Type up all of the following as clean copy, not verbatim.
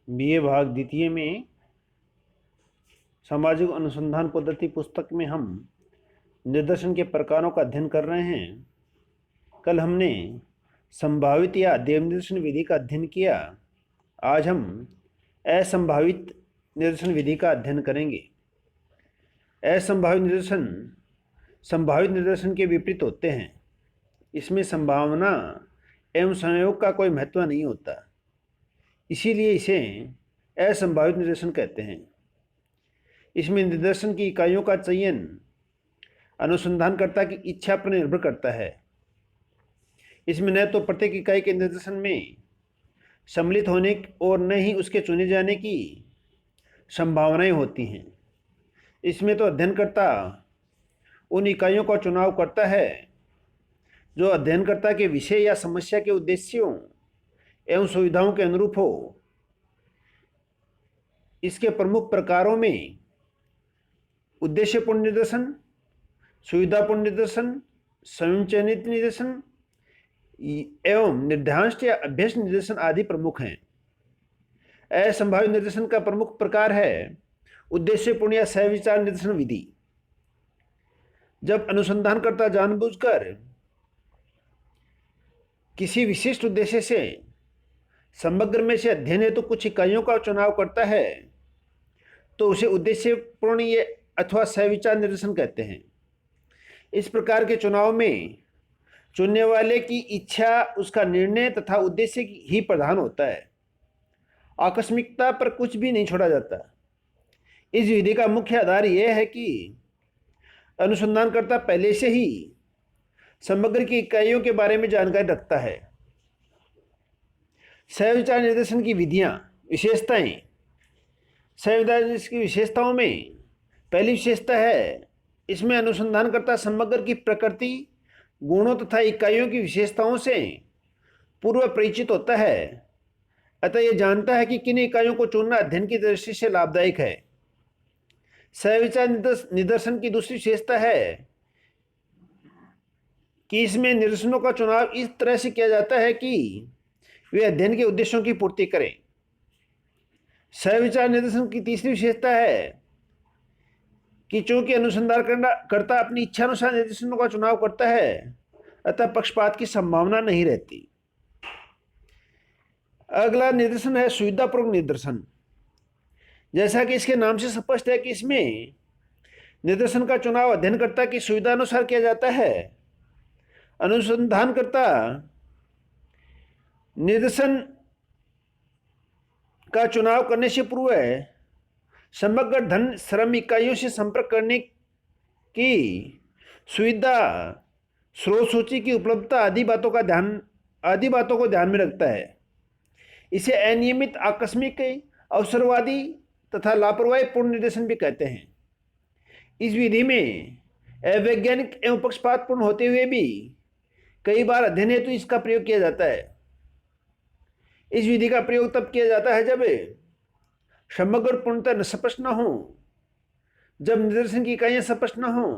BA भाग द्वितीय में सामाजिक अनुसंधान पद्धति पुस्तक में हम निदर्शन के प्रकारों का अध्ययन कर रहे हैं। कल हमने संभावित या देव निदर्शन विधि का अध्ययन किया। आज हम असंभावित निदर्शन विधि का अध्ययन करेंगे। असंभावित निदर्शन संभावित निदर्शन के विपरीत होते हैं। इसमें संभावना एवं संयोग का कोई महत्व नहीं होता, इसीलिए इसे असंभावित निदर्शन कहते हैं। इसमें निदर्शन की इकाइयों का चयन अनुसंधानकर्ता की इच्छा पर निर्भर करता है। इसमें न तो प्रत्येक इकाई के निदर्शन में सम्मिलित होने और न ही उसके चुने जाने की संभावनाएं होती हैं। इसमें तो अध्ययनकर्ता उन इकाइयों का चुनाव करता है जो अध्ययनकर्ता के विषय या समस्या के उद्देश्यों एवं सुविधाओं के अनुरूप हो। इसके प्रमुख प्रकारों में उद्देश्यपूर्ण निदर्शन, सुविधापूर्ण निदर्शन, स्वयं चयनित निदर्शन एवं निर्देशांक या अभ्यस्त निदर्शन आदि प्रमुख हैं। असंभावित निदर्शन का प्रमुख प्रकार है उद्देश्यपूर्ण या सहविचार निदर्शन विधि। जब अनुसंधानकर्ता जानबूझकर किसी विशिष्ट उद्देश्य से समग्र में से अध्ययन हेतु कुछ इकाइयों का चुनाव करता है तो उसे उद्देश्यपूर्ण अथवा सहविचार निदर्शन कहते हैं। इस प्रकार के चुनाव में चुनने वाले की इच्छा, उसका निर्णय तथा उद्देश्य ही प्रधान होता है। आकस्मिकता पर कुछ भी नहीं छोड़ा जाता। इस विधि का मुख्य आधार यह है कि अनुसंधानकर्ता पहले से ही समग्र की इकाइयों के बारे में जानकारी रखता है। सहविचार निर्देशन की विधियां, विशेषताएं। सहविचार निर्देशन की विशेषताओं में पहली विशेषता है इसमें अनुसंधानकर्ता समग्र की प्रकृति, गुणों तथा इकाइयों की विशेषताओं से पूर्व परिचित होता है, अतः यह जानता है कि किन इकाइयों को चुनना अध्ययन की दृष्टि से लाभदायक है। सहविचार निदर्शन की दूसरी विशेषता है कि इसमें निदर्शनों का चुनाव इस तरह से किया जाता है कि वे अध्ययन के उद्देश्यों की पूर्ति करें। सहविचार निदर्शन की तीसरी विशेषता है कि चूंकि अनुसंधानकर्ता अपनी इच्छानुसार निदर्शनों का चुनाव करता है, अतः पक्षपात की संभावना नहीं रहती। अगला निदर्शन है सुविधापूर्वक निदर्शन। जैसा कि इसके नाम से स्पष्ट है कि इसमें निदर्शन का चुनाव अध्ययनकर्ता की सुविधा अनुसार किया जाता है। अनुसंधानकर्ता निदर्शन का चुनाव करने से पूर्व समग्र धन श्रम इकाइयों से संपर्क करने की सुविधा, स्रोत सूची की उपलब्धता आदि बातों को ध्यान में रखता है। इसे अनियमित, आकस्मिक, अवसरवादी तथा लापरवाहीपूर्ण निर्देशन भी कहते हैं। इस विधि में अवैज्ञानिक एवं पक्षपातपूर्ण होते हुए भी कई बार अध्ययन हेतु इसका प्रयोग किया जाता है। इस विधि का प्रयोग तब किया जाता है जब समग्र पूर्णतः स्पष्ट न हो, जब निदर्शन की इकाइयां स्पष्ट न हो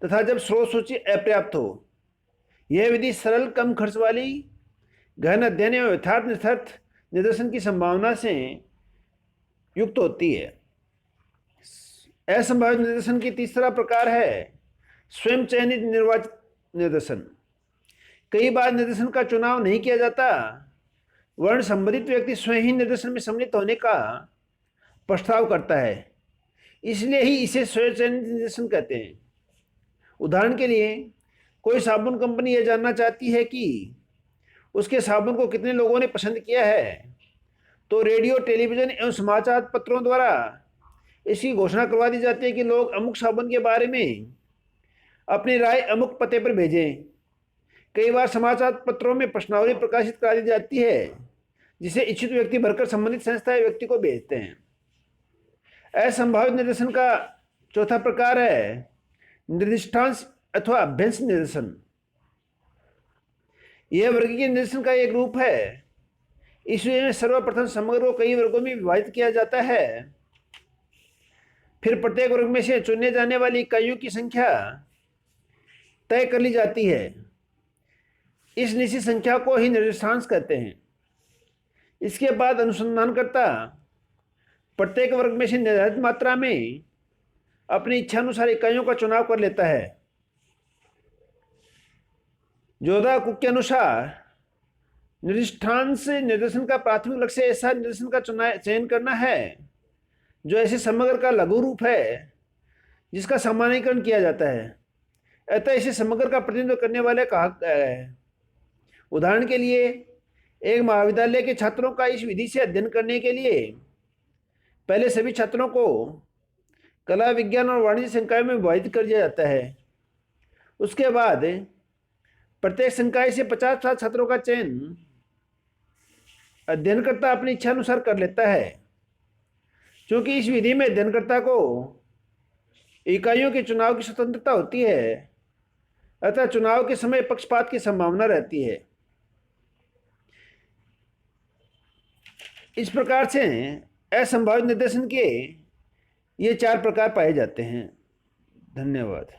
तथा जब स्रोत सूची अपर्याप्त हो। यह विधि सरल, कम खर्च वाली, गहन अध्ययन एवं यथार्थ निदर्शन की संभावना से युक्त होती है। असंभावित निदर्शन की तीसरा प्रकार है स्वयं चयनित निर्वाचित निदर्शन। कई बार निदर्शन का चुनाव नहीं किया जाता, वर्ण संबंधित व्यक्ति स्वयं ही निदर्शन में सम्मिलित होने का प्रस्ताव करता है, इसलिए ही इसे स्वयं चयनित निदर्शन कहते हैं। उदाहरण के लिए, कोई साबुन कंपनी यह जानना चाहती है कि उसके साबुन को कितने लोगों ने पसंद किया है, तो रेडियो, टेलीविजन एवं समाचार पत्रों द्वारा इसकी घोषणा करवा दी जाती है कि लोग अमुक साबुन के बारे में अपनी राय अमुक पते पर भेजें। कई बार समाचार पत्रों में प्रश्नावली प्रकाशित करा दी जाती है, जिसे इच्छुक व्यक्ति भरकर संबंधित संस्था या व्यक्ति को भेजते हैं। असंभावित निदर्शन का चौथा प्रकार है निर्दिष्टांश अथवा अभ्यस्त निदर्शन। यह वर्गीय निदर्शन का एक रूप है। इस विधि में सर्वप्रथम समग्र को कई वर्गों में विभाजित किया जाता है, फिर प्रत्येक वर्ग में से चुने जाने वाली इकाइयों की संख्या तय कर ली जाती है। इस निश्चित संख्या को ही निर्दिष्टांश कहते हैं। इसके बाद अनुसंधानकर्ता प्रत्येक वर्ग में से निर्धारित मात्रा में अपनी इच्छानुसार इकाइयों का चुनाव कर लेता है। जोधा कुक के अनुसार निर्दिष्टांश निर्देशन का प्राथमिक लक्ष्य ऐसा निर्देशन का चयन करना है जो ऐसे समग्र का लघु रूप है जिसका सामान्यीकरण किया जाता है। अतः इसे समग्र का प्रतिनिधित्व करने वाले कहा गया है। उदाहरण के लिए एक महाविद्यालय के छात्रों का इस विधि से अध्ययन करने के लिए पहले सभी छात्रों को कला, विज्ञान और वाणिज्य संकाय में विभाजित कर दिया जाता है। उसके बाद प्रत्येक संकाय से 50 छात्रों का चयन अध्ययनकर्ता अपनी इच्छा अनुसार कर लेता है। क्योंकि इस विधि में अध्ययनकर्ता को इकाइयों के चुनाव की स्वतंत्रता होती है, अतः चुनाव के समय पक्षपात की संभावना रहती है। इस प्रकार से असंभावित निर्देशन के ये 4 प्रकार पाए जाते हैं। धन्यवाद।